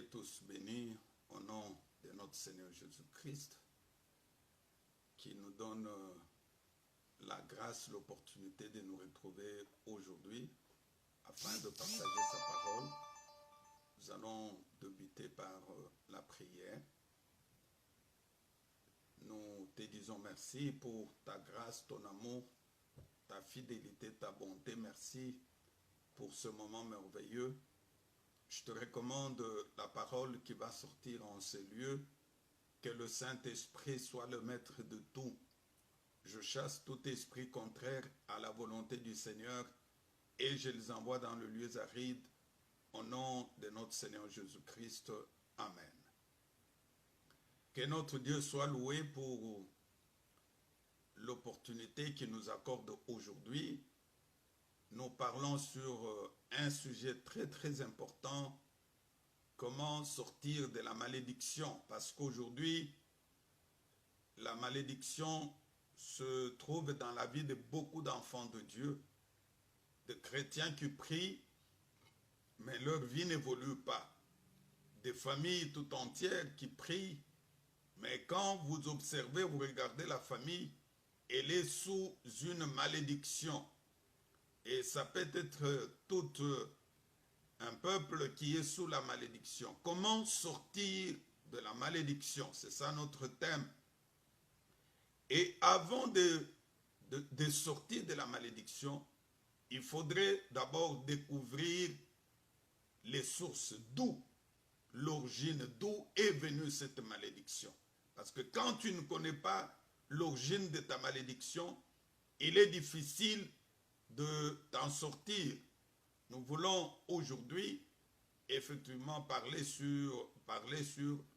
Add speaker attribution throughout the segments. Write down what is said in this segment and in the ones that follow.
Speaker 1: Soyez tous bénis au nom de notre Seigneur Jésus-Christ qui nous donne la grâce, l'opportunité de nous retrouver aujourd'hui afin de partager sa parole. Nous allons débuter par la prière. Nous te disons merci pour ta grâce, ton amour, ta fidélité, ta bonté. Merci pour ce moment merveilleux. Je te recommande la parole qui va sortir en ce lieu. Que le Saint-Esprit soit le maître de tout. Je chasse tout esprit contraire à la volonté du Seigneur et je les envoie dans le lieu aride au nom de notre Seigneur Jésus-Christ. Amen. Que notre Dieu soit loué pour l'opportunité qu'il nous accorde aujourd'hui. Nous parlons sur un sujet très important, comment sortir de la malédiction. Parce qu'aujourd'hui, la malédiction se trouve dans la vie de beaucoup d'enfants de Dieu, de chrétiens qui prient, mais leur vie n'évolue pas. Des familles tout entières qui prient, mais quand vous observez, vous regardez la famille, elle est sous une malédiction. Et ça peut être tout un peuple qui est sous la malédiction. Comment sortir de la malédiction? C'est ça notre thème. Et avant de sortir de la malédiction, il faudrait d'abord découvrir les sources, d'où l'origine, d'où est venue cette malédiction. Parce que quand tu ne connais pas l'origine de ta malédiction, il est difficile de t'en sortir. Nous voulons aujourd'hui effectivement parler sur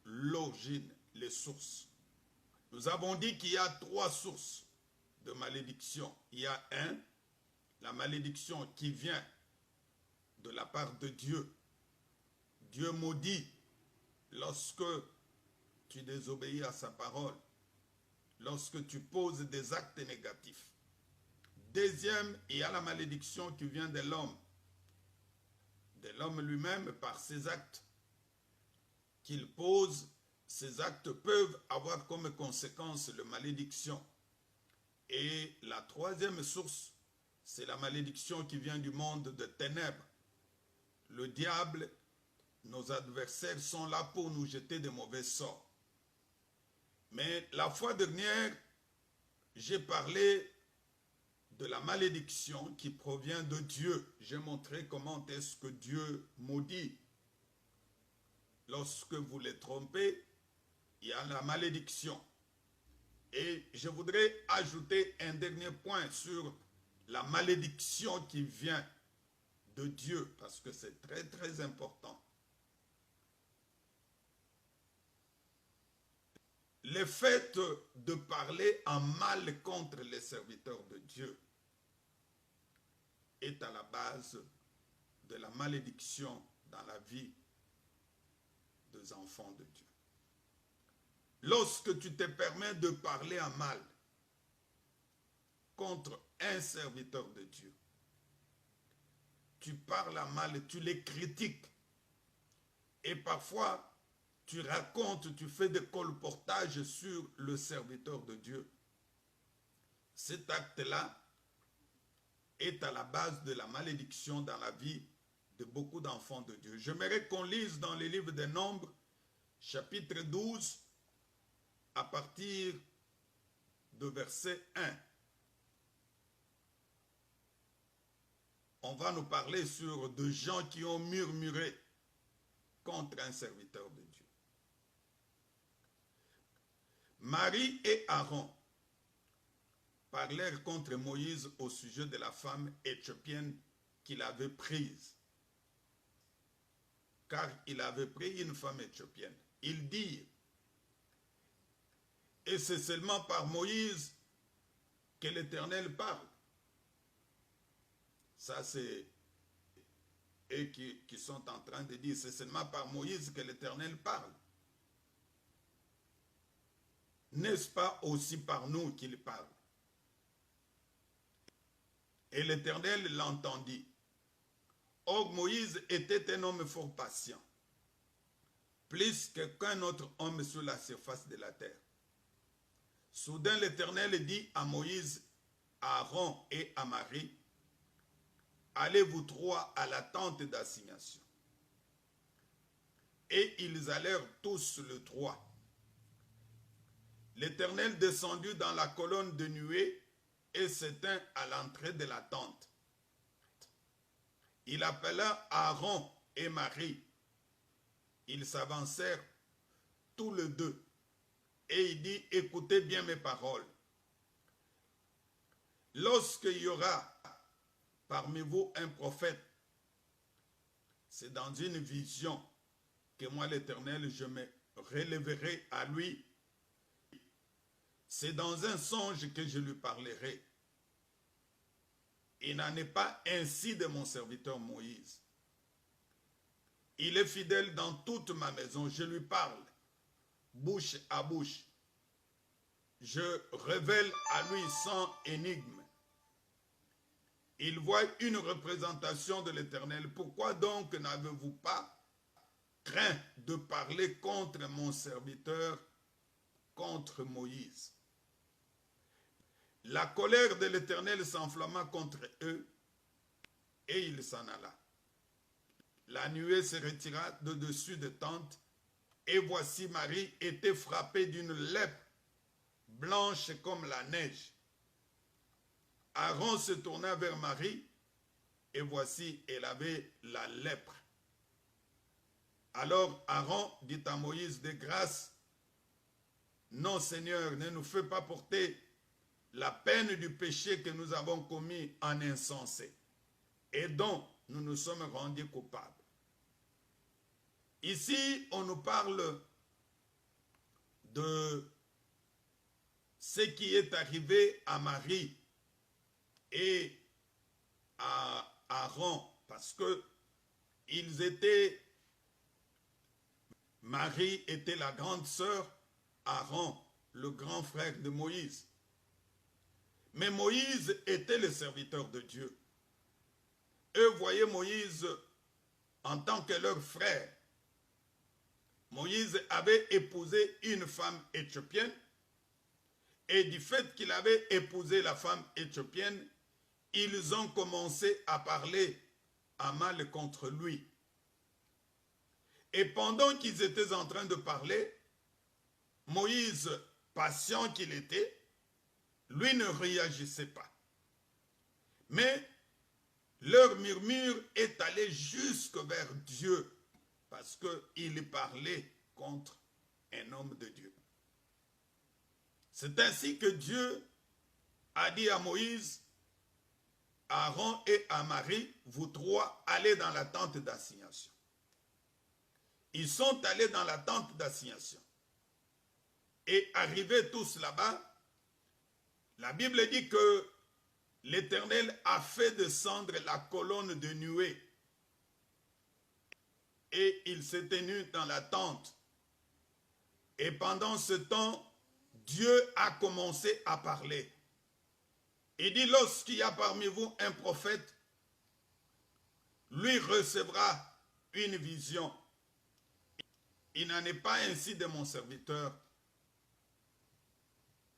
Speaker 1: l'origine, les sources. Nous avons dit qu'il y a 3 sources de malédiction. Il y a la malédiction qui vient de la part de Dieu. Dieu maudit lorsque tu désobéis à sa parole, lorsque tu poses des actes négatifs. Deuxième, il y a la malédiction qui vient de l'homme lui-même par ses actes qu'il pose. Ces actes peuvent avoir comme conséquence la malédiction. Et la troisième source, c'est la malédiction qui vient du monde de ténèbres. Le diable, nos adversaires sont là pour nous jeter de mauvais sorts. Mais la fois dernière, j'ai parlé de la malédiction qui provient de Dieu. J'ai montré comment est-ce que Dieu maudit. Lorsque vous les trompez, il y a la malédiction. Et je voudrais ajouter un dernier point sur la malédiction qui vient de Dieu, parce que c'est très important. Le fait de parler en mal contre les serviteurs de Dieu est à la base de la malédiction dans la vie des enfants de Dieu. Lorsque tu te permets de parler en mal contre un serviteur de Dieu, tu parles en mal, tu les critiques et parfois tu racontes, tu fais des colportages sur le serviteur de Dieu. Cet acte-là est à la base de la malédiction dans la vie de beaucoup d'enfants de Dieu. J'aimerais qu'on lise dans les livres des Nombres, chapitre 12, à partir de verset 1. On va nous parler sur de gens qui ont murmuré contre un serviteur de Dieu. Marie et Aaron parlèrent contre Moïse au sujet de la femme éthiopienne qu'il avait prise. Car il avait pris une femme éthiopienne. Ils dirent, et c'est seulement par Moïse que l'Éternel parle. Ça, c'est eux qui sont en train de dire, c'est seulement par Moïse que l'Éternel parle. N'est-ce pas aussi par nous qu'il parle? Et l'Éternel l'entendit. Or, Moïse était un homme fort patient. plus qu'aucun autre homme sur la surface de la terre. Soudain l'Éternel dit à Moïse, à Aaron et à Marie, allez vous trois à la tente d'assignation. Et ils allèrent tous le trois. L'Éternel descendit dans la colonne de nuée et s'éteint à l'entrée de la tente. Il appela Aaron et Marie. Ils s'avancèrent tous les deux. Et il dit, écoutez bien mes paroles. Lorsqu'il y aura parmi vous un prophète, c'est dans une vision que moi l'Éternel, je me relèverai à lui. C'est dans un songe que je lui parlerai. Il n'en est pas ainsi de mon serviteur Moïse. Il est fidèle dans toute ma maison. Je lui parle, bouche à bouche. Je révèle à lui sans énigme. Il voit une représentation de l'Éternel. Pourquoi donc n'avez-vous pas craint de parler contre mon serviteur, contre Moïse? La colère de l'Éternel s'enflamma contre eux et il s'en alla. La nuée se retira de dessus de tente et voici Marie était frappée d'une lèpre blanche comme la neige. Aaron se tourna vers Marie et voici elle avait la lèpre. Alors Aaron dit à Moïse, de grâce, non Seigneur, ne nous fais pas porter la peine du péché que nous avons commis en insensé et dont nous nous sommes rendus coupables. Ici, on nous parle de ce qui est arrivé à Marie et à Aaron, parce que Marie était la grande sœur, Aaron, le grand frère de Moïse. Mais Moïse était le serviteur de Dieu. Eux voyaient Moïse en tant que leur frère. Moïse avait épousé une femme éthiopienne et du fait qu'il avait épousé la femme éthiopienne, ils ont commencé à parler à mal contre lui. Et pendant qu'ils étaient en train de parler, Moïse, patient qu'il était, lui ne réagissait pas. Mais leur murmure est allé jusque vers Dieu parce qu'il parlait contre un homme de Dieu. C'est ainsi que Dieu a dit à Moïse, à Aaron et à Marie, vous trois, allez dans la tente d'assignation. Ils sont allés dans la tente d'assignation. Et arrivés tous là-bas, la Bible dit que l'Éternel a fait descendre la colonne de nuée. Et il s'est tenu dans la tente. Et pendant ce temps, Dieu a commencé à parler. Il dit, lorsqu'il y a parmi vous un prophète, lui recevra une vision. Il n'en est pas ainsi de mon serviteur.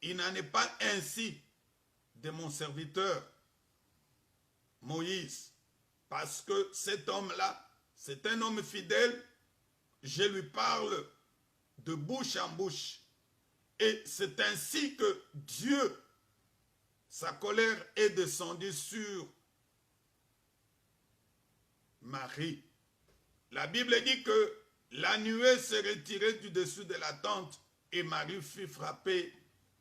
Speaker 1: Il n'en est pas ainsi de mon serviteur, Moïse. Parce que cet homme-là, c'est un homme fidèle. Je lui parle de bouche en bouche. Et c'est ainsi que Dieu, sa colère est descendue sur Marie. La Bible dit que la nuée s'est retirée du dessus de la tente et Marie fut frappée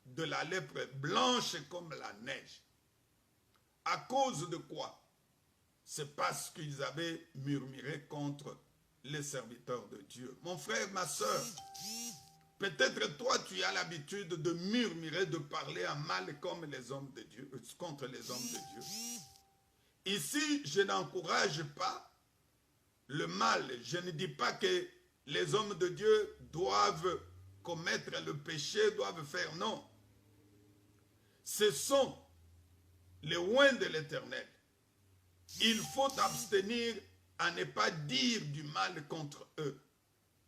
Speaker 1: de la lèpre blanche comme la neige. À cause de quoi? C'est parce qu'ils avaient murmuré contre les serviteurs de Dieu. Mon frère, ma soeur, peut-être toi tu as l'habitude de murmurer, de parler à mal comme les hommes de Dieu, contre les hommes de Dieu. Ici, je n'encourage pas le mal. Je ne dis pas que les hommes de Dieu doivent commettre le péché, doivent faire, non. Ce sont les oints de l'Éternel. Il faut abstenir à ne pas dire du mal contre eux.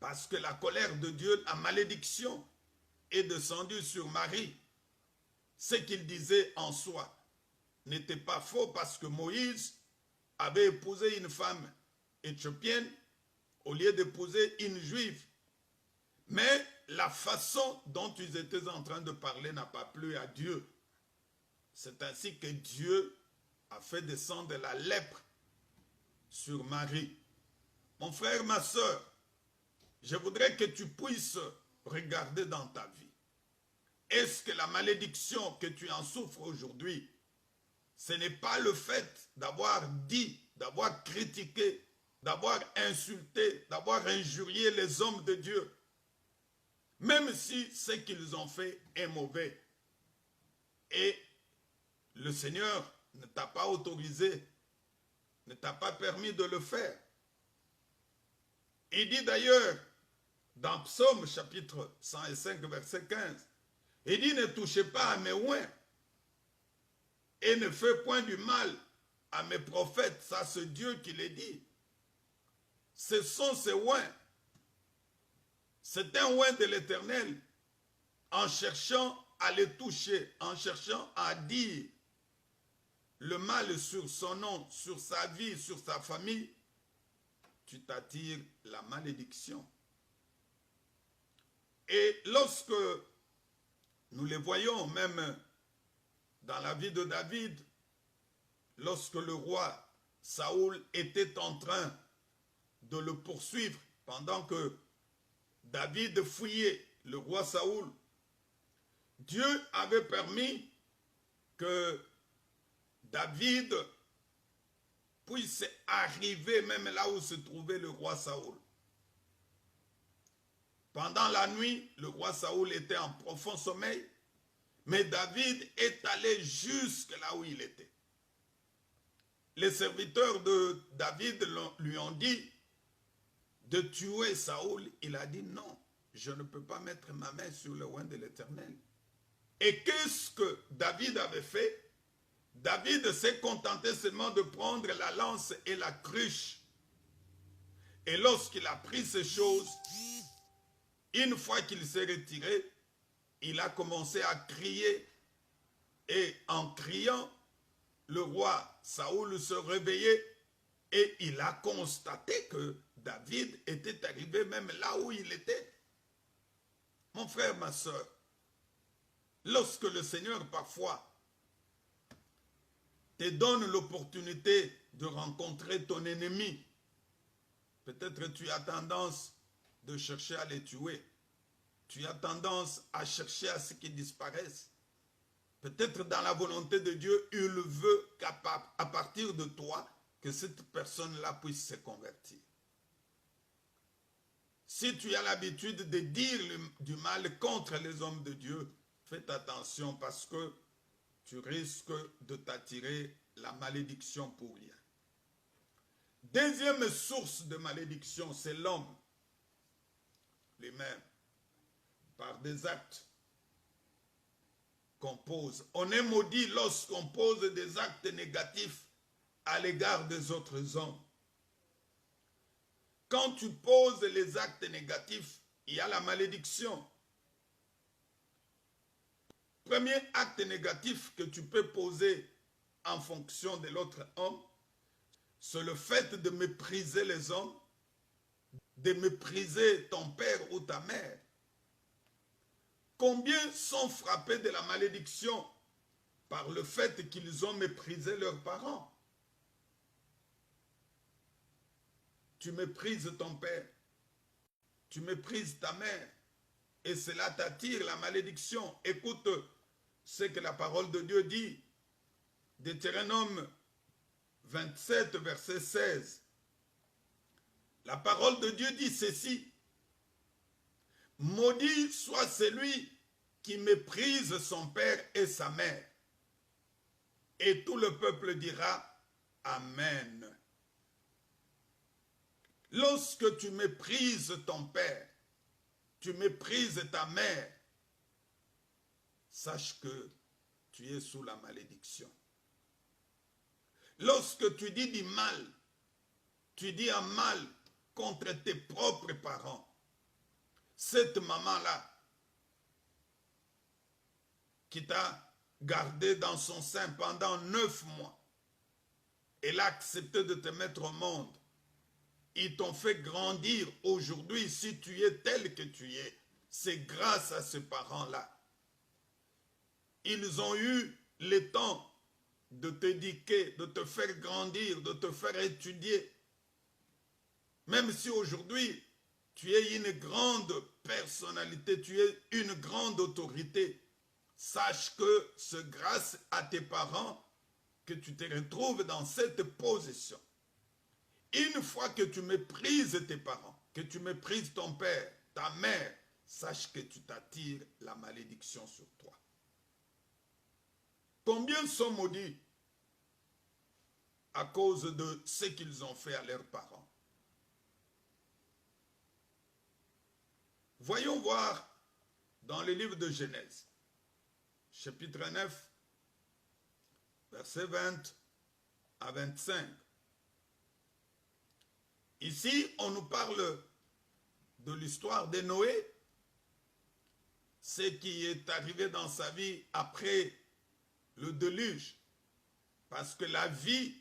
Speaker 1: Parce que la colère de Dieu, la malédiction, est descendue sur Marie. Ce qu'il disait en soi n'était pas faux parce que Moïse avait épousé une femme éthiopienne au lieu d'épouser une juive. Mais la façon dont ils étaient en train de parler n'a pas plu à Dieu. C'est ainsi que Dieu a fait descendre la lèpre sur Marie. Mon frère, ma soeur, je voudrais que tu puisses regarder dans ta vie. Est-ce que la malédiction que tu en souffres aujourd'hui, ce n'est pas le fait d'avoir dit, d'avoir critiqué, d'avoir insulté, d'avoir injurié les hommes de Dieu, même si ce qu'ils ont fait est mauvais. Et le Seigneur ne t'a pas autorisé, ne t'a pas permis de le faire. Il dit d'ailleurs, dans Psaume chapitre 105, verset 15, il dit, ne touchez pas à mes oins et ne faites point du mal à mes prophètes. Ça, c'est Dieu qui les dit. Ce sont ces oins. C'est un oin de l'Éternel. En cherchant à les toucher, en cherchant à dire le mal sur son nom, sur sa vie, sur sa famille, tu t'attires la malédiction. Et lorsque nous les voyons même dans la vie de David, lorsque le roi Saoul était en train de le poursuivre pendant que David fouillait le roi Saoul, Dieu avait permis que David puisse arriver même là où se trouvait le roi Saoul. Pendant la nuit, le roi Saoul était en profond sommeil, mais David est allé jusque là où il était. Les serviteurs de David lui ont dit de tuer Saoul. Il a dit non, je ne peux pas mettre ma main sur le oint de l'Éternel. Et qu'est-ce que David avait fait? David s'est contenté seulement de prendre la lance et la cruche. Et lorsqu'il a pris ces choses, une fois qu'il s'est retiré, il a commencé à crier. Et en criant, le roi Saoul se réveillait et il a constaté que David était arrivé même là où il était. Mon frère, ma soeur, lorsque le Seigneur parfois te donne l'opportunité de rencontrer ton ennemi, peut-être tu as tendance de chercher à les tuer. Tu as tendance à chercher à ce qu'ils disparaissent. Peut-être dans la volonté de Dieu, il veut à partir de toi que cette personne-là puisse se convertir. Si tu as l'habitude de dire du mal contre les hommes de Dieu, fais attention parce que tu risques de t'attirer la malédiction pour rien. Deuxième source de malédiction, c'est l'homme lui-même, par des actes qu'on pose. On est maudit lorsqu'on pose des actes négatifs à l'égard des autres hommes. Quand tu poses les actes négatifs, il y a la malédiction. Premier acte négatif que tu peux poser en fonction de l'autre homme, c'est le fait de mépriser les hommes, de mépriser ton père ou ta mère. Combien sont frappés de la malédiction par le fait qu'ils ont méprisé leurs parents? Tu méprises ton père, tu méprises ta mère, et cela t'attire la malédiction. Écoute ce que la parole de Dieu dit, Deutéronome 27, verset 16. La parole de Dieu dit ceci: maudit soit celui qui méprise son père et sa mère. Et tout le peuple dira Amen. Lorsque tu méprises ton père, tu méprises ta mère, sache que tu es sous la malédiction. Lorsque tu dis du mal, tu dis un mal contre tes propres parents, cette maman-là qui t'a gardé dans son sein pendant 9 mois, elle a accepté de te mettre au monde. Ils t'ont fait grandir. Aujourd'hui, si tu es tel que tu es, c'est grâce à ces parents-là. Ils ont eu le temps de t'éduquer, de te faire grandir, de te faire étudier. Même si aujourd'hui, tu es une grande personnalité, tu es une grande autorité, sache que c'est grâce à tes parents que tu te retrouves dans cette position. Une fois que tu méprises tes parents, que tu méprises ton père, ta mère, sache que tu t'attires la malédiction sur toi. Combien sont maudits à cause de ce qu'ils ont fait à leurs parents? Voyons voir dans le livre de Genèse, chapitre 9, versets 20 à 25. Ici, on nous parle de l'histoire de Noé, ce qui est arrivé dans sa vie après le déluge, parce que la vie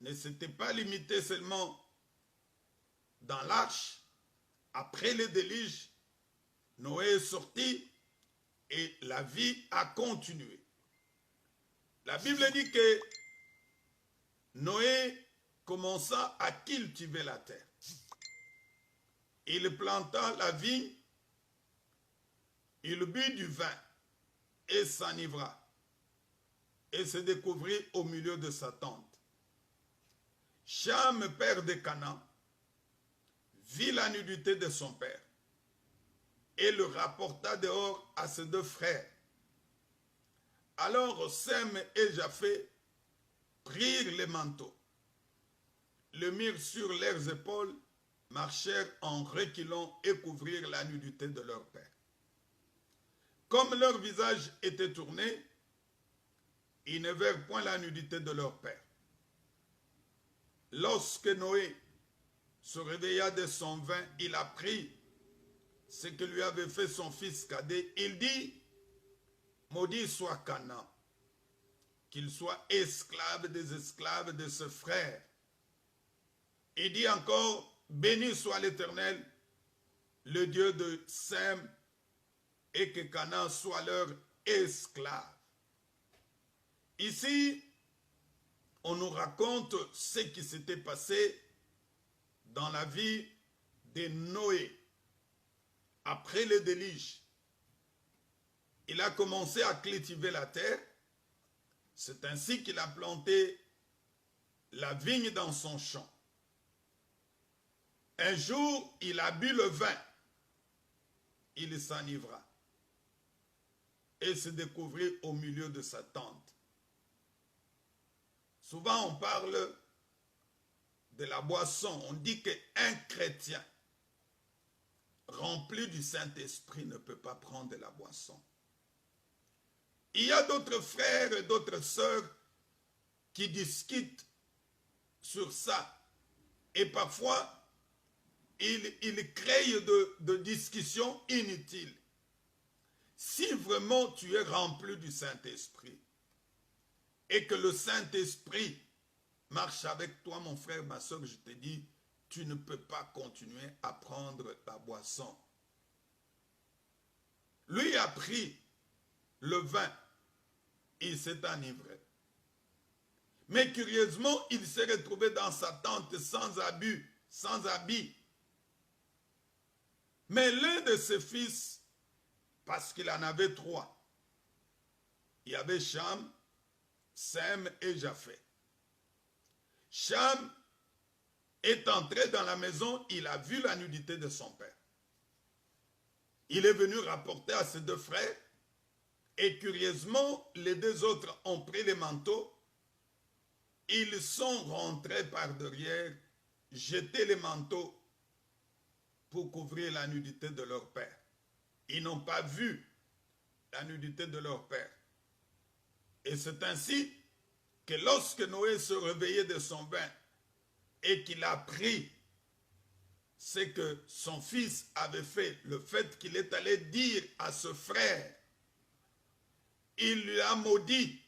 Speaker 1: ne s'était pas limitée seulement dans l'arche. Après le déluge, Noé est sorti et la vie a continué. La Bible dit que Noé commença à cultiver la terre. Il planta la vigne, il but du vin et s'enivra et se découvrit au milieu de sa tente. Cham, père de Canaan, vit la nudité de son père et le rapporta dehors à ses 2 frères. Alors Sem et Japheth prirent les manteaux, le mirent sur leurs épaules, marchèrent en reculant et couvrirent la nudité de leur père. Comme leur visage était tourné, ils ne verrent point la nudité de leur père. Lorsque Noé se réveilla de son vin, il apprit ce que lui avait fait son fils cadet. Il dit, maudit soit Canaan, qu'il soit esclave de ses frères. Il dit encore, béni soit l'Éternel, le Dieu de Sem, et que Canaan soit leur esclave. Ici, on nous raconte ce qui s'était passé dans la vie de Noé. Après le déluge, il a commencé à cultiver la terre. C'est ainsi qu'il a planté la vigne dans son champ. Un jour, il a bu le vin. Il s'enivra et se découvrit au milieu de sa tente. Souvent, on parle de la boisson. On dit qu'un chrétien rempli du Saint-Esprit ne peut pas prendre de la boisson. Il y a d'autres frères et d'autres sœurs qui discutent sur ça. Et parfois, ils créent de discussions inutiles. Si vraiment tu es rempli du Saint-Esprit et que le Saint-Esprit marche avec toi, mon frère, ma soeur, je te dis, tu ne peux pas continuer à prendre la boisson. Lui a pris le vin, il s'est enivré. Mais curieusement, il s'est retrouvé dans sa tente sans habit. Mais l'un de ses fils, parce qu'il en avait 3, il y avait Cham, Sem et Japheth. Cham est entré dans la maison, il a vu la nudité de son père. Il est venu rapporter à ses 2 frères, et curieusement, les 2 autres ont pris les manteaux, ils sont rentrés par derrière, jeté les manteaux pour couvrir la nudité de leur père. Ils n'ont pas vu la nudité de leur père. Et c'est ainsi que lorsque Noé se réveillait de son vin et qu'il a pris c'est que son fils avait fait, le fait qu'il est allé dire à ce frère, il lui a maudit.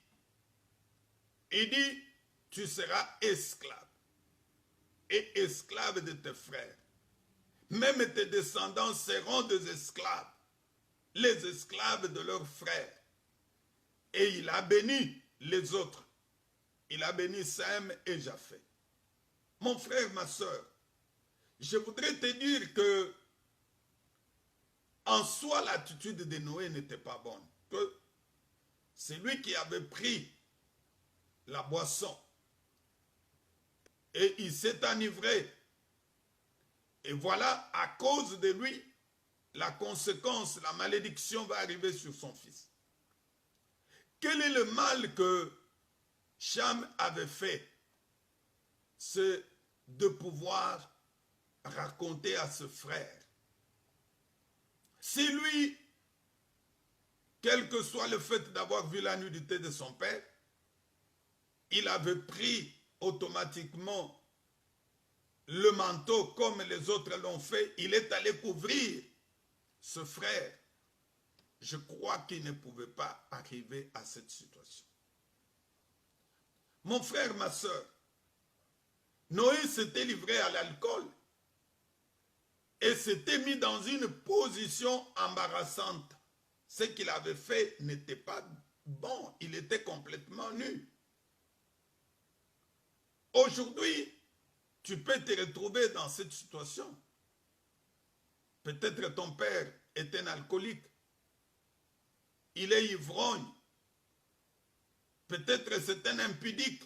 Speaker 1: Il dit, tu seras esclave et esclave de tes frères. Même tes descendants seront des esclaves, les esclaves de leurs frères. Et il a béni les autres. Il a béni Sem et Japheth. Mon frère, ma soeur, je voudrais te dire que en soi, l'attitude de Noé n'était pas bonne. Que c'est lui qui avait pris la boisson et il s'est enivré. Et voilà, à cause de lui, la conséquence, la malédiction va arriver sur son fils. Quel est le mal que Cham avait fait? C'est de pouvoir raconter à ce frère. Si lui, quel que soit le fait d'avoir vu la nudité de son père, il avait pris automatiquement le manteau comme les autres l'ont fait, il est allé couvrir ce frère. Je crois qu'il ne pouvait pas arriver à cette situation. Mon frère, ma soeur, Noé s'était livré à l'alcool et s'était mis dans une position embarrassante. Ce qu'il avait fait n'était pas bon, il était complètement nu. Aujourd'hui, tu peux te retrouver dans cette situation. Peut-être ton père est un alcoolique. Il est ivrogne. Peut-être c'est un impudique.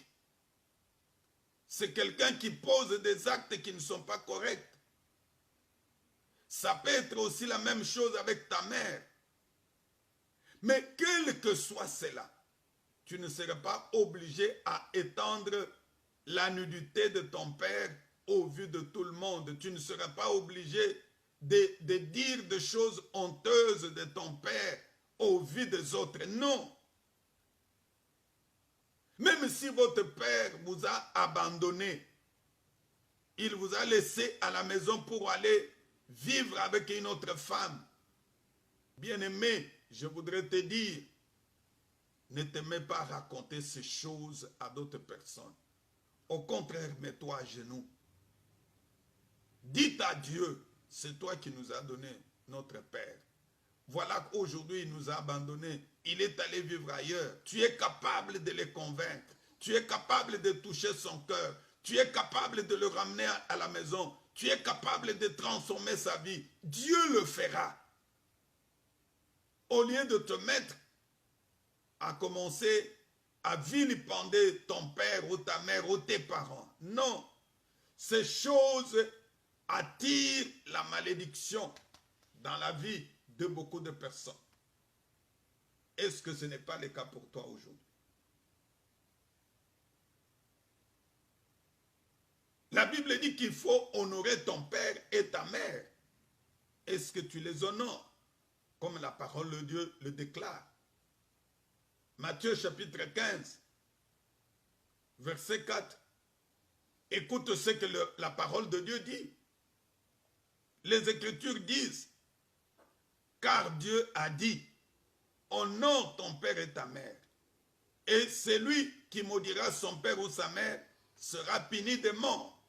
Speaker 1: C'est quelqu'un qui pose des actes qui ne sont pas corrects. Ça peut être aussi la même chose avec ta mère. Mais quel que soit cela, tu ne seras pas obligé à étendre la nudité de ton père au vu de tout le monde. Tu ne seras pas obligé de dire des choses honteuses de ton père au vu des autres. Non. Même si votre père vous a abandonné, il vous a laissé à la maison pour aller vivre avec une autre femme. Bien-aimé, je voudrais te dire, ne te mets pas à raconter ces choses à d'autres personnes. Au contraire, mets-toi à genoux. Dites à Dieu, c'est toi qui nous as donné notre Père. Voilà qu'aujourd'hui, il nous a abandonnés. Il est allé vivre ailleurs. Tu es capable de les convaincre. Tu es capable de toucher son cœur. Tu es capable de le ramener à la maison. Tu es capable de transformer sa vie. Dieu le fera. Au lieu de te mettre à commencer à vilipender ton père ou ta mère ou tes parents. Non. Ces choses attirent la malédiction dans la vie de beaucoup de personnes. Est-ce que ce n'est pas le cas pour toi aujourd'hui? La Bible dit qu'il faut honorer ton père et ta mère. Est-ce que tu les honores comme la parole de Dieu le déclare? Matthieu chapitre 15, verset 4. Écoute ce que la parole de Dieu dit. Les Écritures disent, car Dieu a dit, honore ton père et ta mère, et celui qui maudira son père ou sa mère sera puni de mort.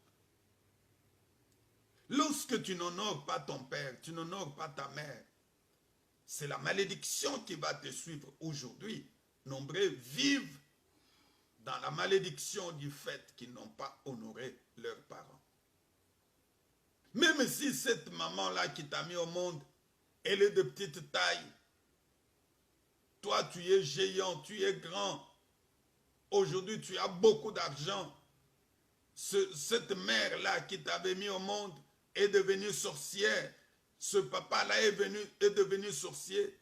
Speaker 1: Lorsque tu n'honores pas ton père, tu n'honores pas ta mère, c'est la malédiction qui va te suivre aujourd'hui. Nombreux vivent dans la malédiction du fait qu'ils n'ont pas honoré leurs parents. Même si cette maman-là qui t'a mis au monde, elle est de petite taille, toi tu es géant, tu es grand, aujourd'hui tu as beaucoup d'argent, cette mère-là qui t'avait mis au monde est devenue sorcière, ce papa-là est devenu sorcier,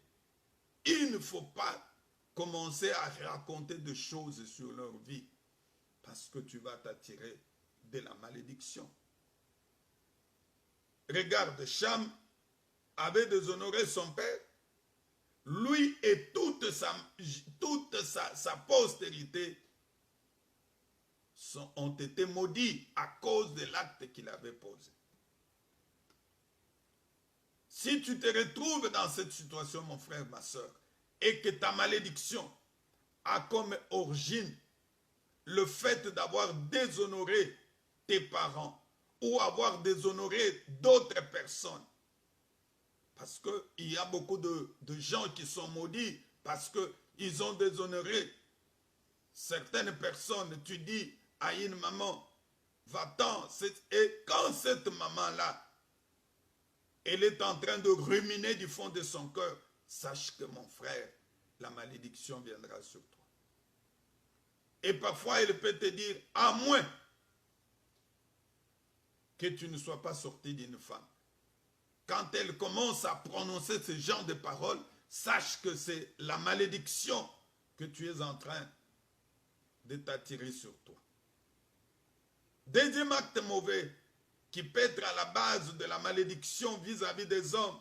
Speaker 1: il ne faut pas commencer à raconter des choses sur leur vie parce que tu vas t'attirer de la malédiction. Regarde, Cham avait déshonoré son père, lui et toute sa postérité ont été maudits à cause de l'acte qu'il avait posé. Si tu te retrouves dans cette situation, mon frère, ma soeur, et que ta malédiction a comme origine le fait d'avoir déshonoré tes parents ou avoir déshonoré d'autres personnes, parce qu'il y a beaucoup de gens qui sont maudits parce qu'ils ont déshonoré certaines personnes. Tu dis à une maman, va-t'en, et quand cette maman-là, elle est en train de ruminer du fond de son cœur, sache que mon frère, la malédiction viendra sur toi. Et parfois, elle peut te dire, à moins que tu ne sois pas sorti d'une femme. Quand elle commence à prononcer ce genre de paroles, sache que c'est la malédiction que tu es en train de t'attirer sur toi. Deuxième acte mauvais qui peut être à la base de la malédiction vis-à-vis des hommes,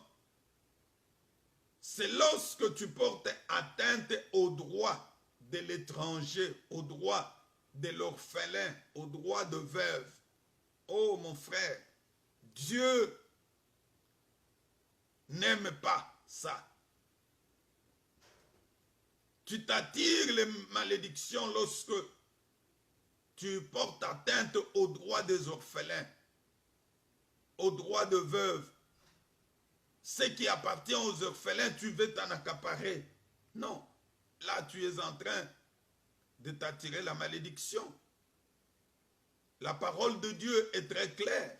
Speaker 1: c'est lorsque tu portes atteinte aux droits de l'étranger, aux droits de l'orphelin, aux droits de veuve. Oh mon frère, Dieu n'aime pas ça. Tu t'attires les malédictions lorsque tu portes atteinte aux droits des orphelins, aux droits de veuves. Ce qui appartient aux orphelins, tu veux t'en accaparer. Non, là tu es en train de t'attirer la malédiction. La parole de Dieu est très claire.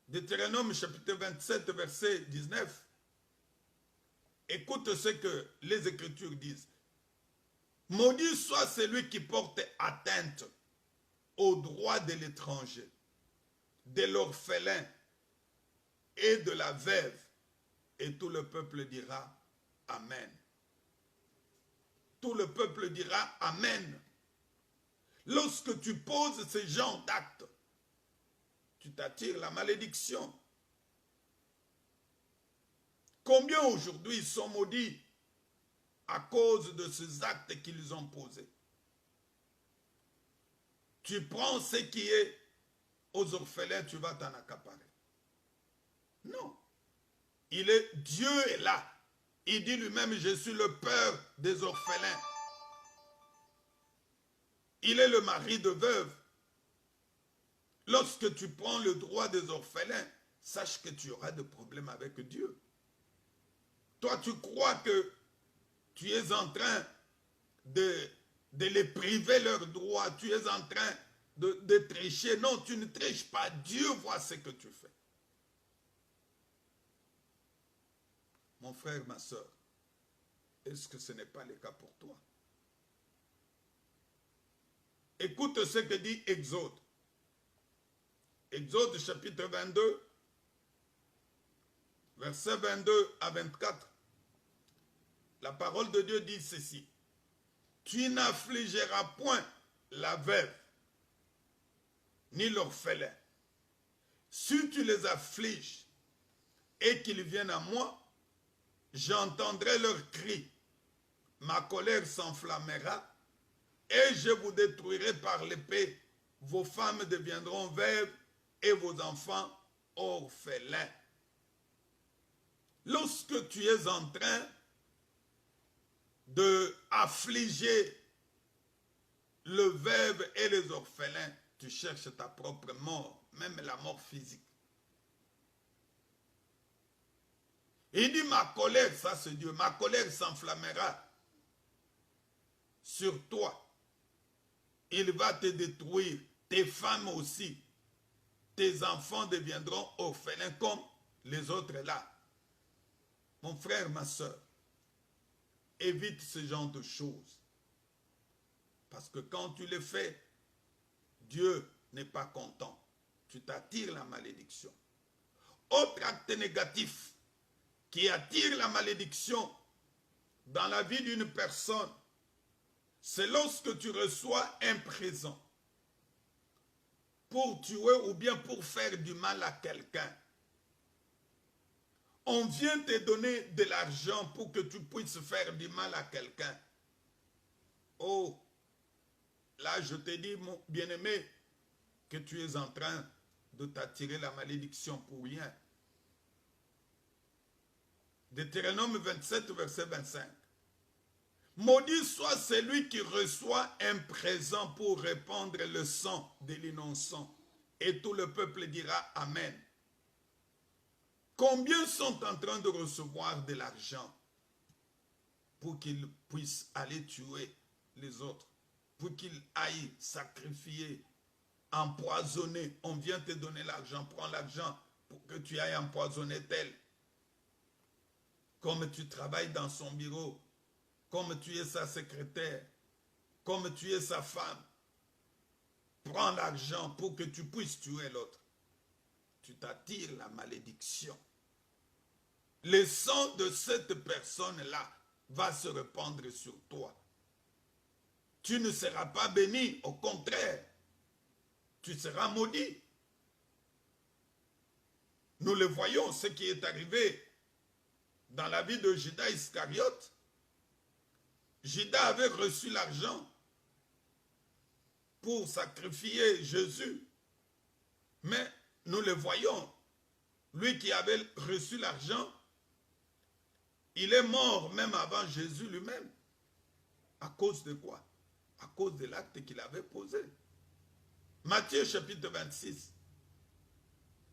Speaker 1: Deutéronome chapitre 27, verset 19. Écoute ce que les Écritures disent. Maudit soit celui qui porte atteinte aux droits de l'étranger, de l'orphelin et de la veuve. Et tout le peuple dira Amen. Tout le peuple dira Amen. Lorsque tu poses ce genre d'actes, tu t'attires la malédiction. Combien aujourd'hui sont maudits à cause de ces actes qu'ils ont posés? Tu prends ce qui est aux orphelins, tu vas t'en accaparer. Non. Dieu est là. Il dit lui-même, je suis le père des orphelins. Il est le mari de veuve. Lorsque tu prends le droit des orphelins, sache que tu auras des problèmes avec Dieu. Toi, tu crois que tu es en train de les priver leurs droits. Tu es en train de tricher. Non, tu ne triches pas. Dieu voit ce que tu fais. Mon frère, ma soeur, est-ce que ce n'est pas le cas pour toi? Écoute ce que dit Exode. Exode chapitre 22, versets 22 à 24. La parole de Dieu dit ceci. Tu n'affligeras point la veuve, ni l'orphelin. Si tu les affliges et qu'ils viennent à moi, j'entendrai leurs cris. Ma colère s'enflammera et je vous détruirai par l'épée. Vos femmes deviendront veuves et vos enfants orphelins. Lorsque tu es en train d'affliger le veuve et les orphelins, tu cherches ta propre mort, même la mort physique. Il dit ma colère, ça c'est Dieu, ma colère s'enflammera sur toi. Il va te détruire, tes femmes aussi. Tes enfants deviendront orphelins comme les autres là. Mon frère, ma soeur, évite ce genre de choses. Parce que quand tu le fais, Dieu n'est pas content. Tu t'attires la malédiction. Autre acte négatif qui attire la malédiction dans la vie d'une personne, c'est lorsque tu reçois un présent pour tuer ou bien pour faire du mal à quelqu'un. On vient te donner de l'argent pour que tu puisses faire du mal à quelqu'un. Oh, là je te dis, mon bien-aimé, que tu es en train de t'attirer la malédiction pour rien. Deutéronome 27, verset 25. Maudit soit celui qui reçoit un présent pour répandre le sang de l'innocent. Et tout le peuple dira Amen. Combien sont en train de recevoir de l'argent pour qu'ils puissent aller tuer les autres, pour qu'ils aillent sacrifier, empoisonner. On vient te donner l'argent, prends l'argent pour que tu ailles empoisonner tel. Comme tu travailles dans son bureau, comme tu es sa secrétaire, comme tu es sa femme, prends l'argent pour que tu puisses tuer l'autre. Tu t'attires la malédiction. Le sang de cette personne-là va se répandre sur toi. Tu ne seras pas béni, au contraire, tu seras maudit. Nous le voyons, ce qui est arrivé dans la vie de Judas Iscariote. Judas avait reçu l'argent pour sacrifier Jésus. Mais nous le voyons, lui qui avait reçu l'argent, il est mort même avant Jésus lui-même. À cause de quoi? À cause de l'acte qu'il avait posé. Matthieu chapitre 26,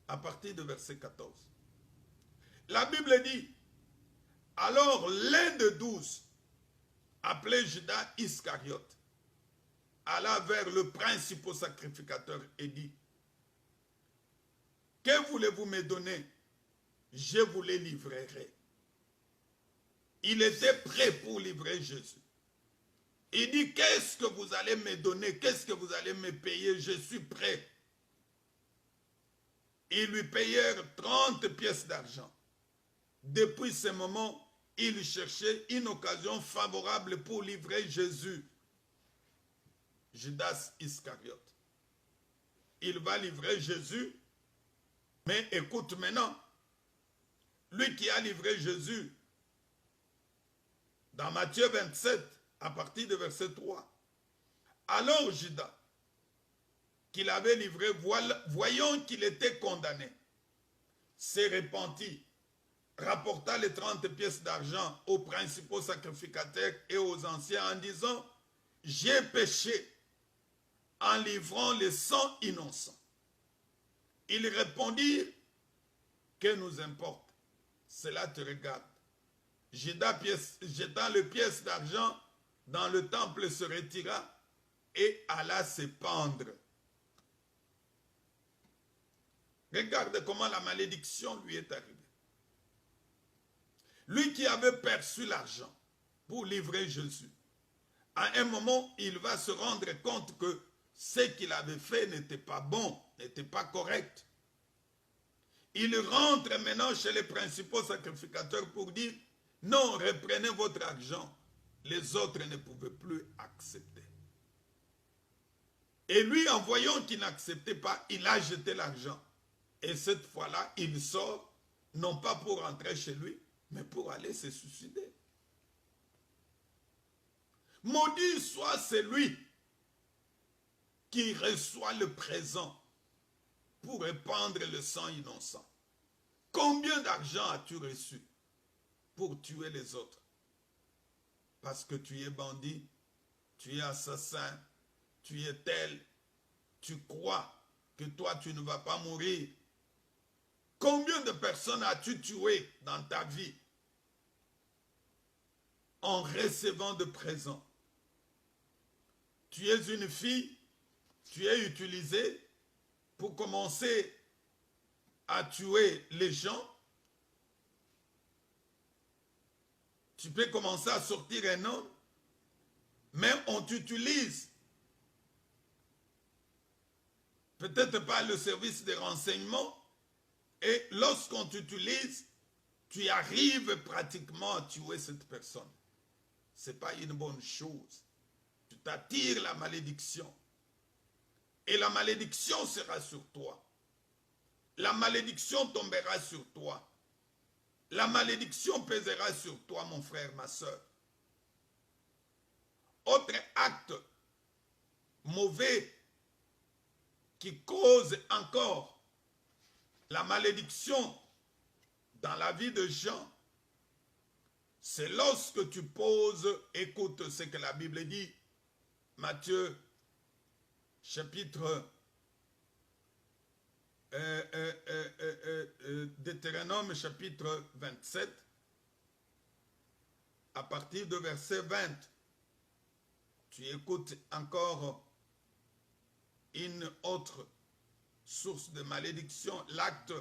Speaker 1: à partir de verset 14. La Bible dit, alors l'un de 12, appelé Judas Iscariote, alla vers le principal sacrificateur et dit, que voulez-vous me donner? Je vous les livrerai. Il était prêt pour livrer Jésus. Il dit, qu'est-ce que vous allez me donner? Qu'est-ce que vous allez me payer? Je suis prêt. Ils lui payèrent 30 pièces d'argent. Depuis ce moment, il cherchait une occasion favorable pour livrer Jésus. Judas Iscariote. Il va livrer Jésus. Mais écoute maintenant, lui qui a livré Jésus, dans Matthieu 27, à partir de verset 3, alors Judas, qu'il avait livré, voyant qu'il était condamné, s'est repenti, rapporta les 30 pièces d'argent aux principaux sacrificateurs et aux anciens en disant, j'ai péché en livrant les 100 innocents. Ils répondirent, que nous importe, cela te regarde. Judas, jetant les pièces d'argent dans le temple, se retira et alla se pendre. Regarde comment la malédiction lui est arrivée. Lui qui avait perçu l'argent pour livrer Jésus, à un moment, il va se rendre compte que ce qu'il avait fait n'était pas bon, n'était pas correct. Il rentre maintenant chez les principaux sacrificateurs pour dire, non, reprenez votre argent. Les autres ne pouvaient plus accepter. Et lui, en voyant qu'il n'acceptait pas, il a jeté l'argent. Et cette fois-là, il sort, non pas pour rentrer chez lui, mais pour aller se suicider. Maudit soit celui qui reçoit le présent pour répandre le sang innocent. Combien d'argent as-tu reçu pour tuer les autres? Parce que tu es bandit, tu es assassin, tu es tel, tu crois que toi tu ne vas pas mourir. Combien de personnes as-tu tué dans ta vie en recevant de présents? Tu es une fille, tu es utilisée pour commencer à tuer les gens. Tu peux commencer à sortir un homme, mais on t'utilise. Peut-être pas le service de renseignement, et lorsqu'on t'utilise, tu arrives pratiquement à tuer cette personne. Ce n'est pas une bonne chose. Tu t'attires la malédiction. Et la malédiction sera sur toi. La malédiction tombera sur toi. La malédiction pèsera sur toi, mon frère, ma soeur. Autre acte mauvais qui cause encore la malédiction dans la vie de gens, C'est lorsque tu poses, écoute ce que la Bible dit, Matthieu, chapitre Deutéronome, chapitre 27, à partir de verset 20, tu écoutes encore une autre source de malédiction, l'acte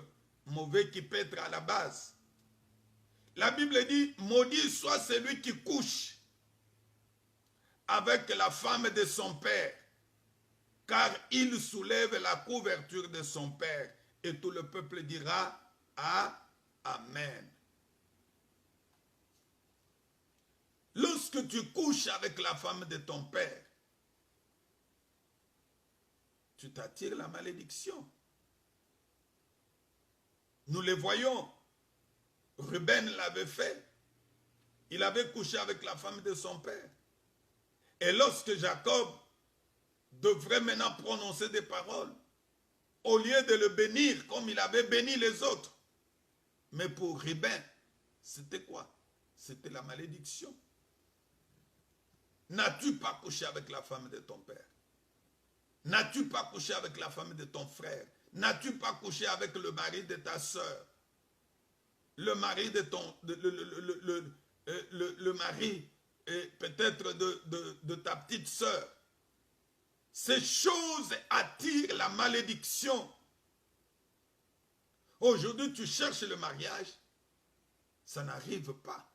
Speaker 1: mauvais qui peut être à la base. La Bible dit, maudit soit celui qui couche avec la femme de son père, car il soulève la couverture de son père. Et tout le peuple dira, Amen. Lorsque tu couches avec la femme de ton père, tu t'attires la malédiction. Nous le voyons. Ruben l'avait fait. Il avait couché avec la femme de son père. Et lorsque Jacob devrait maintenant prononcer des paroles, au lieu de le bénir comme il avait béni les autres, mais pour Ruben, c'était quoi? C'était la malédiction. N'as-tu pas couché avec la femme de ton père? N'as-tu pas couché avec la femme de ton frère? N'as-tu pas couché avec le mari de ta soeur? Le mari de ton... le mari peut-être de ta petite soeur. Ces choses attirent la malédiction. Aujourd'hui, tu cherches le mariage, ça n'arrive pas.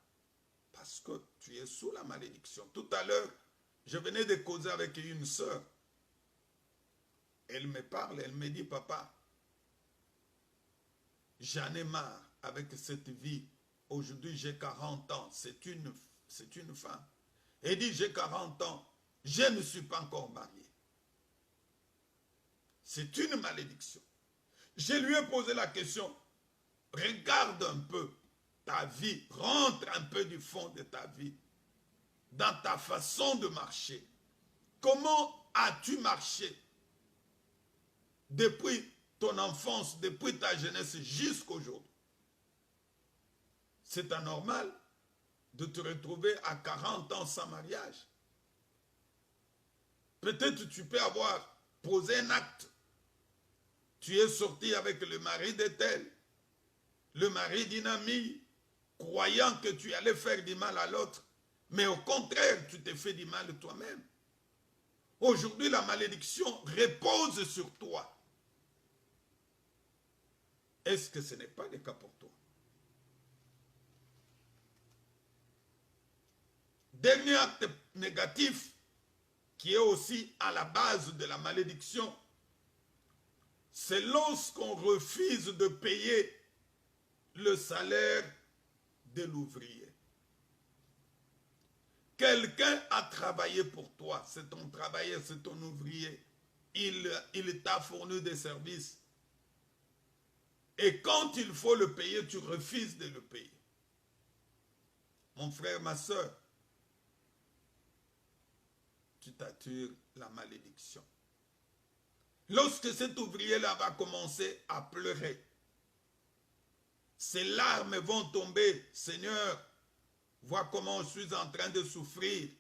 Speaker 1: Parce que tu es sous la malédiction. Tout à l'heure, je venais de causer avec une soeur. Elle me parle, elle me dit, papa, j'en ai marre avec cette vie. Aujourd'hui, j'ai 40 ans. C'est une femme. Elle dit, j'ai 40 ans. Je ne suis pas encore marié. C'est une malédiction. Je lui ai posé la question. Regarde un peu ta vie. Rentre un peu du fond de ta vie. Dans ta façon de marcher. Comment as-tu marché depuis ton enfance, depuis ta jeunesse jusqu'à aujourd'hui? C'est anormal de te retrouver à 40 ans sans mariage. Peut-être tu peux avoir posé un acte. Tu es sorti avec le mari de tel, le mari d'une amie, croyant que tu allais faire du mal à l'autre. Mais au contraire, tu t'es fait du mal toi-même. Aujourd'hui, la malédiction repose sur toi. Est-ce que ce n'est pas le cas pour toi? Dernier acte négatif qui est aussi à la base de la malédiction, c'est lorsqu'on refuse de payer le salaire de l'ouvrier. Quelqu'un a travaillé pour toi, c'est ton travailleur, c'est ton ouvrier. Il t'a fourni des services. Et quand il faut le payer, tu refuses de le payer. Mon frère, ma soeur, tu t'attires la malédiction. Lorsque cet ouvrier-là va commencer à pleurer, ses larmes vont tomber. Seigneur, vois comment je suis en train de souffrir.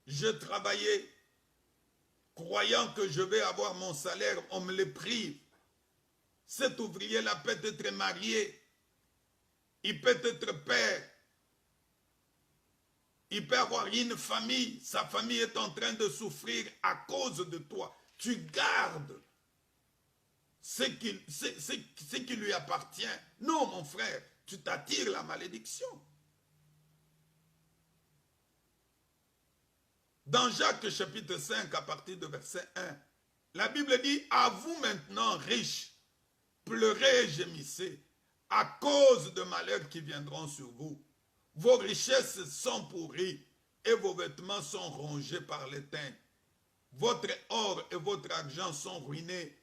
Speaker 1: Je travaillais, croyant que je vais avoir mon salaire, on me le prive. Cet ouvrier-là peut être marié, il peut être père, il peut avoir une famille, sa famille est en train de souffrir à cause de toi. Tu gardes ce qui lui appartient. Non, mon frère, tu t'attires la malédiction. Dans Jacques chapitre 5, à partir de verset 1, la Bible dit, à vous maintenant riches, pleurez et gémissez à cause de malheurs qui viendront sur vous. Vos richesses sont pourries et vos vêtements sont rongés par l'étain. Votre or et votre argent sont ruinés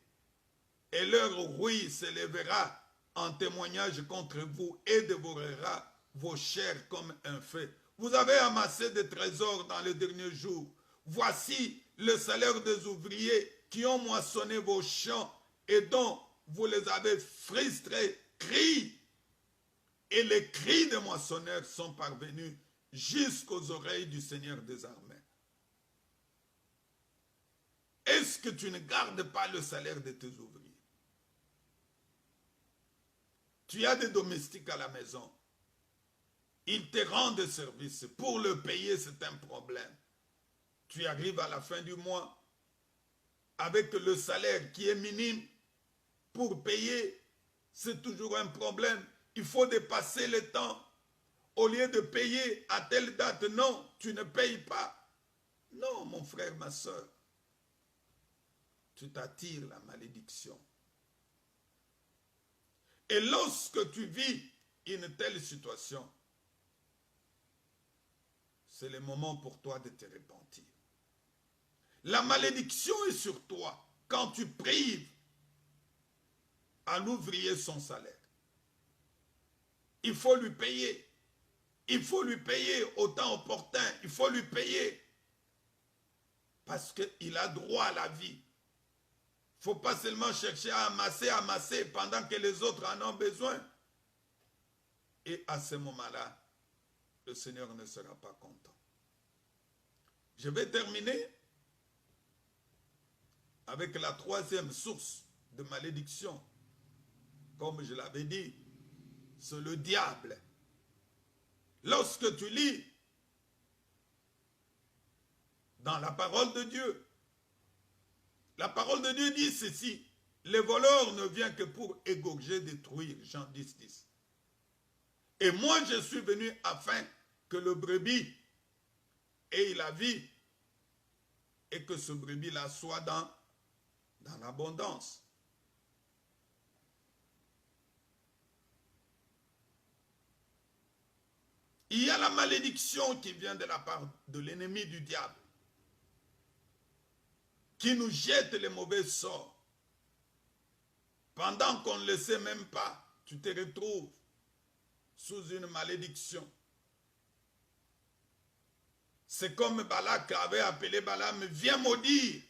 Speaker 1: et leur rouille s'élèvera en témoignage contre vous et dévorera vos chairs comme un feu. Vous avez amassé des trésors dans les derniers jours. Voici le salaire des ouvriers qui ont moissonné vos champs et dont vous les avez frustrés. Crie et les cris des moissonneurs sont parvenus jusqu'aux oreilles du Seigneur des armées. Est-ce que tu ne gardes pas le salaire de tes ouvriers? Tu as des domestiques à la maison. Ils te rendent service. Pour le payer, c'est un problème. Tu arrives à la fin du mois avec le salaire qui est minime. Pour payer, c'est toujours un problème. Il faut dépasser le temps. Au lieu de payer à telle date, non, tu ne payes pas. Non, mon frère, ma soeur. Tu t'attires la malédiction. Et lorsque tu vis une telle situation, c'est le moment pour toi de te repentir. La malédiction est sur toi quand tu prives à l'ouvrier son salaire. Il faut lui payer. Il faut lui payer au temps opportun. Il faut lui payer. Parce qu'il a droit à la vie. Il ne faut pas seulement chercher à amasser pendant que les autres en ont besoin. Et à ce moment-là, le Seigneur ne sera pas content. Je vais terminer avec la troisième source de malédiction. Comme je l'avais dit, c'est le diable. Lorsque tu lis dans la parole de Dieu, la parole de Dieu dit ceci: le voleur ne vient que pour égorger, détruire. Jean 10, 10. Et moi je suis venu afin que le brebis ait la vie et que ce brebis-là soit dans l'abondance. Il y a la malédiction qui vient de la part de l'ennemi du diable, qui nous jette les mauvais sorts. Pendant qu'on ne le sait même pas, tu te retrouves sous une malédiction. C'est comme Balak avait appelé Balaam: viens maudire.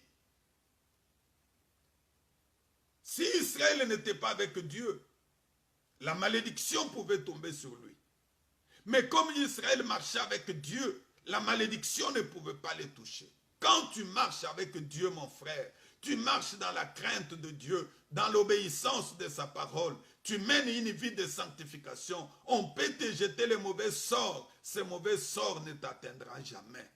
Speaker 1: Si Israël n'était pas avec Dieu, la malédiction pouvait tomber sur lui. Mais comme Israël marchait avec Dieu, la malédiction ne pouvait pas les toucher. Quand tu marches avec Dieu, mon frère, tu marches dans la crainte de Dieu, dans l'obéissance de sa parole, tu mènes une vie de sanctification, on peut te jeter les mauvais sorts, ces mauvais sorts ne t'atteindront jamais.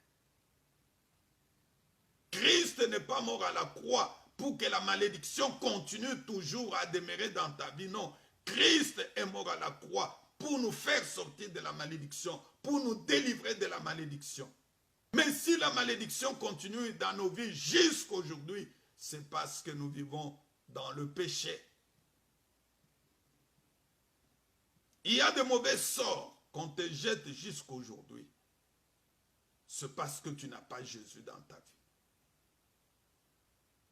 Speaker 1: Christ n'est pas mort à la croix pour que la malédiction continue toujours à demeurer dans ta vie, non. Christ est mort à la croix pour nous faire sortir de la malédiction, pour nous délivrer de la malédiction. Mais si la malédiction continue dans nos vies jusqu'à aujourd'hui, c'est parce que nous vivons dans le péché. Il y a de mauvais sorts qu'on te jette jusqu'à aujourd'hui. C'est parce que tu n'as pas Jésus dans ta vie.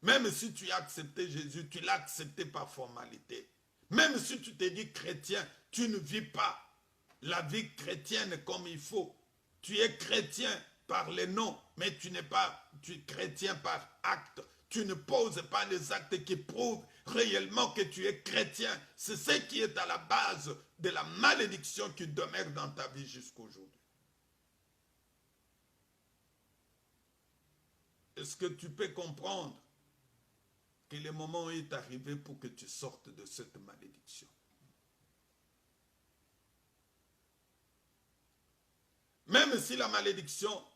Speaker 1: Même si tu as accepté Jésus, tu l'as accepté par formalité. Même si tu te dis chrétien, tu ne vis pas la vie chrétienne comme il faut. Tu es chrétien par les noms, mais tu n'es pas chrétien par acte. Tu ne poses pas les actes qui prouvent réellement que tu es chrétien. C'est ce qui est à la base de la malédiction qui demeure dans ta vie jusqu'à aujourd'hui. Est-ce que tu peux comprendre que le moment est arrivé pour que tu sortes de cette malédiction? Même si la malédiction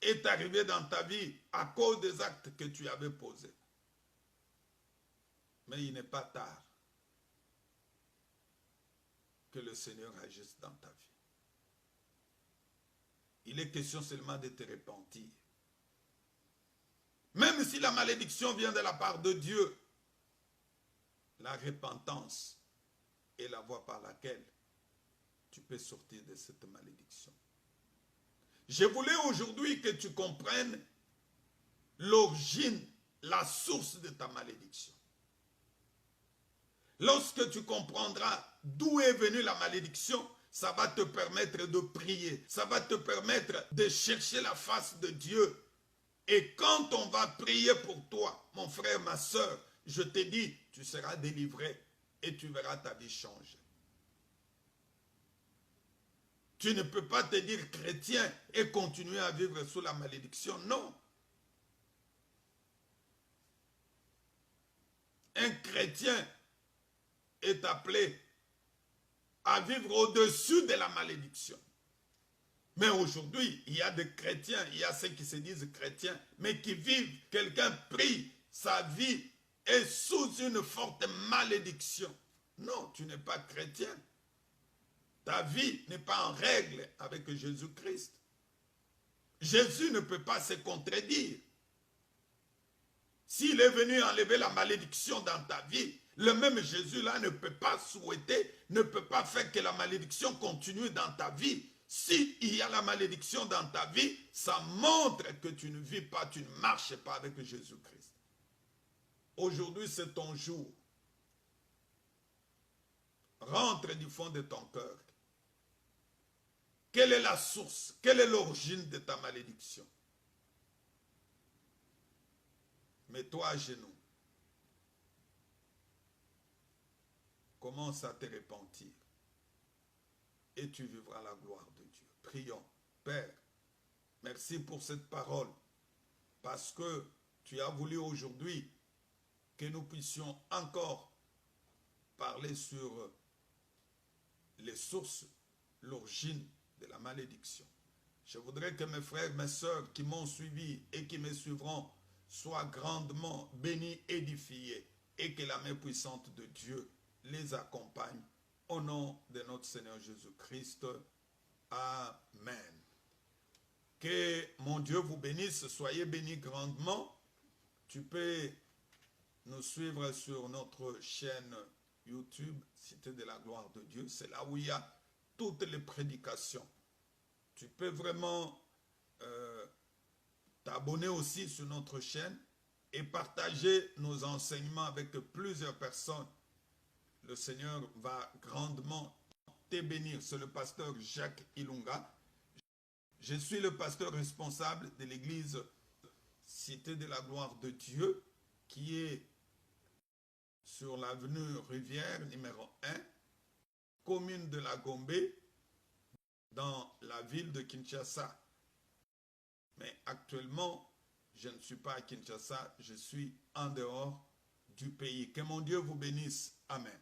Speaker 1: est arrivée dans ta vie à cause des actes que tu avais posés, mais il n'est pas tard que le Seigneur agisse dans ta vie. Il est question seulement de te repentir. Même si la malédiction vient de la part de Dieu, la repentance est la voie par laquelle tu peux sortir de cette malédiction. Je voulais aujourd'hui que tu comprennes l'origine, la source de ta malédiction. Lorsque tu comprendras d'où est venue la malédiction, ça va te permettre de prier, ça va te permettre de chercher la face de Dieu. Et quand on va prier pour toi, mon frère, ma soeur, je te dis, tu seras délivré. et tu verras ta vie changer. Tu ne peux pas te dire chrétien et continuer à vivre sous la malédiction. Non. Un chrétien est appelé à vivre au-dessus de la malédiction. Mais aujourd'hui, il y a des chrétiens, il y a ceux qui se disent chrétiens, mais qui vivent, quelqu'un prie, sa vie est sous une forte malédiction. Non, tu n'es pas chrétien. Ta vie n'est pas en règle avec Jésus-Christ. Jésus ne peut pas se contredire. S'il est venu enlever la malédiction dans ta vie, le même Jésus-là ne peut pas souhaiter, ne peut pas faire que la malédiction continue dans ta vie. S'il y a la malédiction dans ta vie, ça montre que tu ne vis pas, tu ne marches pas avec Jésus-Christ. Aujourd'hui, c'est ton jour. Rentre du fond de ton cœur. Quelle est la source? Quelle est l'origine de ta malédiction? Mets-toi à genoux. Commence à te repentir. Et tu vivras la gloire de Dieu. Prions. Père, merci pour cette parole. Parce que tu as voulu aujourd'hui que nous puissions encore parler sur les sources, l'origine de la malédiction. Je voudrais que mes frères, mes sœurs qui m'ont suivi et qui me suivront soient grandement bénis, édifiés et que la main puissante de Dieu les accompagne au nom de notre Seigneur Jésus-Christ. Amen. Que mon Dieu vous bénisse, soyez bénis grandement. Tu peux nous suivre sur notre chaîne YouTube, Cité de la gloire de Dieu. C'est là où il y a toutes les prédications. Tu peux vraiment t'abonner aussi sur notre chaîne et partager nos enseignements avec plusieurs personnes. Le Seigneur va grandement te bénir. C'est le pasteur Jacques Ilunga. Je suis le pasteur responsable de l'église Cité de la gloire de Dieu qui est sur l'avenue Rivière numéro 1, commune de la Gombe, dans la ville de Kinshasa. Mais actuellement, je ne suis pas à Kinshasa, je suis en dehors du pays. Que mon Dieu vous bénisse. Amen.